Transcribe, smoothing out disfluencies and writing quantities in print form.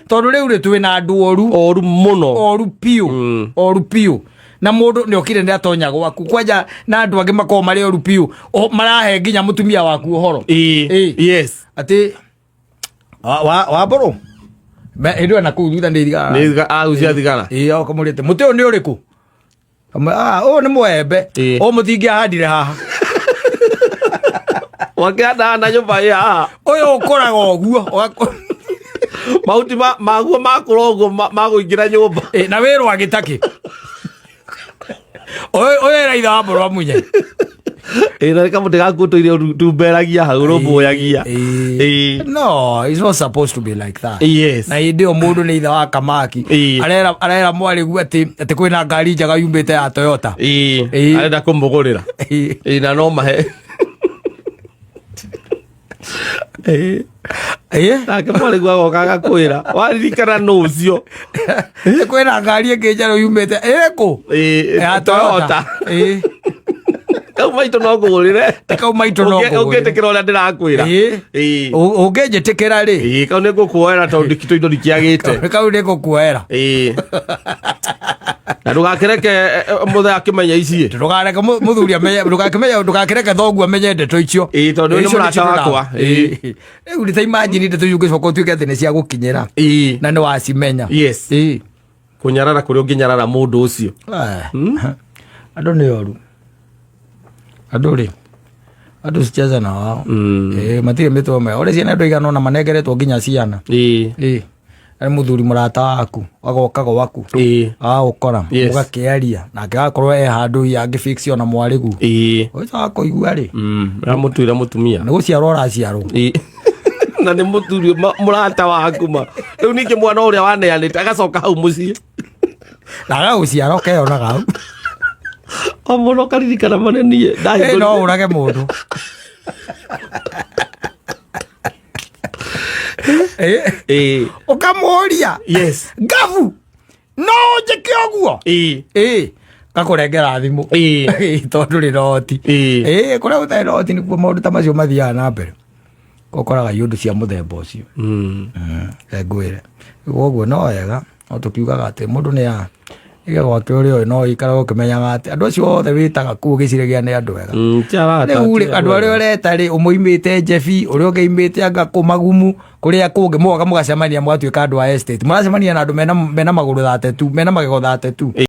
tondu riu ri twina andu oru muno oru piu na mundu ni okire ndi atonya gwaku kwanja na andu angi makoo mari oru piu marahe nginya mutumia waku uhoro yes ati wa boro ndio na kuuga ndi thigara ucia thigara okamurite muti uyu ni uriku ni mwembe muthingi ahandire haha wakianda na nyumba ya uyu ukoraga oguo mauti maguo makurogo maguingira nyumba na wirwa gitaki oye raitha wa mboro munye na kama ndagakutoire tumberagia hau rumboyagia no it's not supposed to be like that yes na ndio mundu ni itha wa kamaki arera mwari gu ati kwina ngari njaga yumbite ya Toyota arenda kumugurira na no mahe nake mwari gu agokaga kwira waririkana nucio kwina ngari ingi njaro yumbite iriku ya Toyota kau maito no ngurire kau maito no ngurire ungetekera uria ndirakwira ungejetekera ri kau ni ngukuoera tondu kito indo dikiagite kau ni ngukuoera na ndugakireke muthe akimenya ici ndugareke muthuri amenye ndugakireke thogu amenye ndeto icio tondu ni murata wakwa riu ni ta imagine ndeto icio ngicoka utuike ati ni cia gukinyira na ni wacimenya yes kunyarara kuri unginyarara mundu ucio andu ni oru andu sicheza na wao matire mitwe me ore ciana ndoigana na manegeretwo nginya ciana ari muthuri murata waku agokaga waku ukora mugakiaria nake akorwo handu yangi fix ona mwarigu uca wakuigua ri amutuira mutumia ni guciarwo raciarwo na ni muthuri murata waku ma riu ningi mwana uria waneanite agacoka hau mucii na agaguciara ukeonaga hau omuno karirikana manenie no urage mundu ukamuria yes gavu no njike oguo gakurengera thimu tondu ri roti kuria gutai roti nikuo maundu ta macio mathiaga na mbere gokoraga iundu cia muthemba ucio ngwire uguo no wega no tukiugaga ati mundu ni ya iga gwake uria no ikara ukimenyaga ati andu acio othe witaga kuu giciregia ni andu wega riu andu aria ureta ri umuimite Jefi uria ungiimite anga kumagumu kuria kungi muga mugacemania mwatuika andu a estate muracemania na andu mena maguru 32 mena magego 32